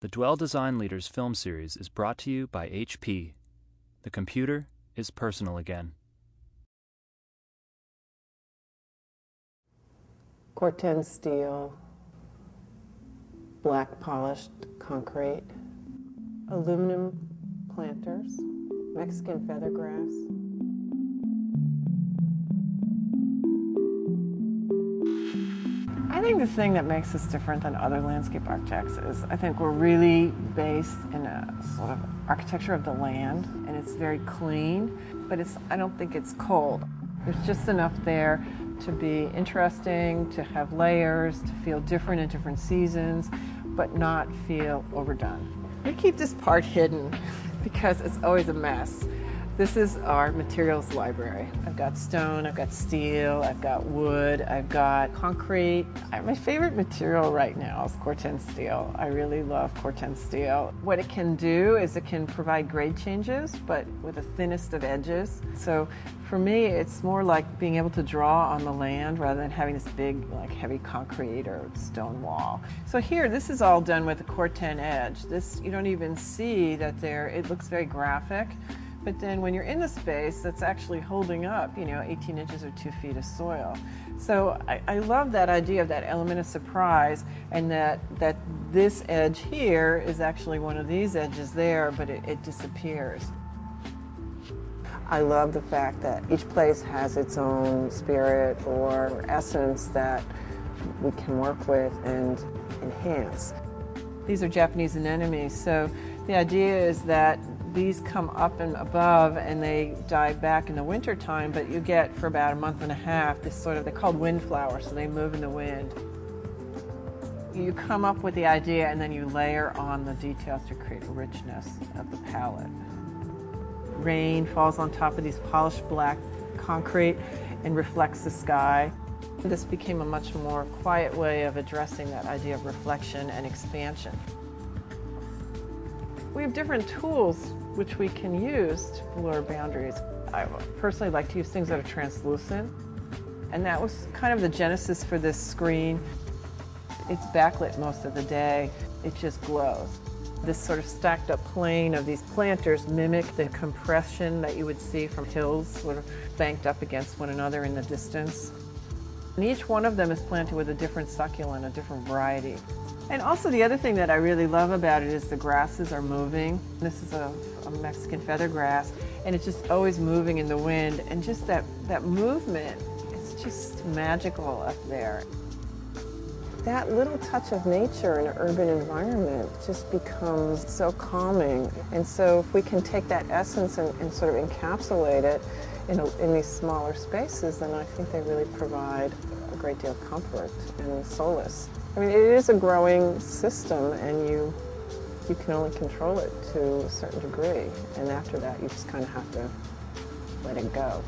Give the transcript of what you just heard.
The Dwell Design Leaders film series is brought to you by HP. The computer is personal again. Corten steel, black polished concrete, aluminum planters, Mexican feathergrass. I think the thing that makes us different than other landscape architects is I think we're really based in a sort of architecture of the land, and it's very clean, but I don't think it's cold. There's just enough there to be interesting, to have layers, to feel different in different seasons, but not feel overdone. We keep this part hidden because it's always a mess. This is our materials library. I've got stone, I've got steel, I've got wood, I've got concrete. My favorite material right now is Corten steel. I really love Corten steel. What it can do is it can provide grade changes, but with the thinnest of edges. So for me, it's more like being able to draw on the land rather than having this big, like heavy concrete or stone wall. So here, this is all done with a Corten edge. This, you don't even see that it looks very graphic. But then when you're in the space, that's actually holding up, 18 inches or 2 feet of soil. So I love that idea of that element of surprise, and that this edge here is actually one of these edges there, but it disappears. I love the fact that each place has its own spirit or essence that we can work with and enhance. These are Japanese anemones, so the idea is that these come up and above and they die back in the winter time, but you get for about a month and a half this they're called wind flowers, so they move in the wind. You come up with the idea and then you layer on the details to create a richness of the palette. Rain falls on top of these polished black concrete and reflects the sky. This became a much more quiet way of addressing that idea of reflection and expansion. We have different tools which we can use to blur boundaries. I personally like to use things that are translucent, and that was kind of the genesis for this screen. It's backlit most of the day. It just glows. This sort of stacked up plane of these planters mimic the compression that you would see from hills sort of banked up against one another in the distance. And each one of them is planted with a different succulent, a different variety. And also the other thing that I really love about it is the grasses are moving. This is a Mexican feathergrass, and it's just always moving in the wind, and just that movement, it's just magical up there. That little touch of nature in an urban environment just becomes so calming. And so if we can take that essence and sort of encapsulate it in these smaller spaces, then I think they really provide a great deal of comfort and solace. I mean, it is a growing system, and you can only control it to a certain degree. And after that, you just kind of have to let it go.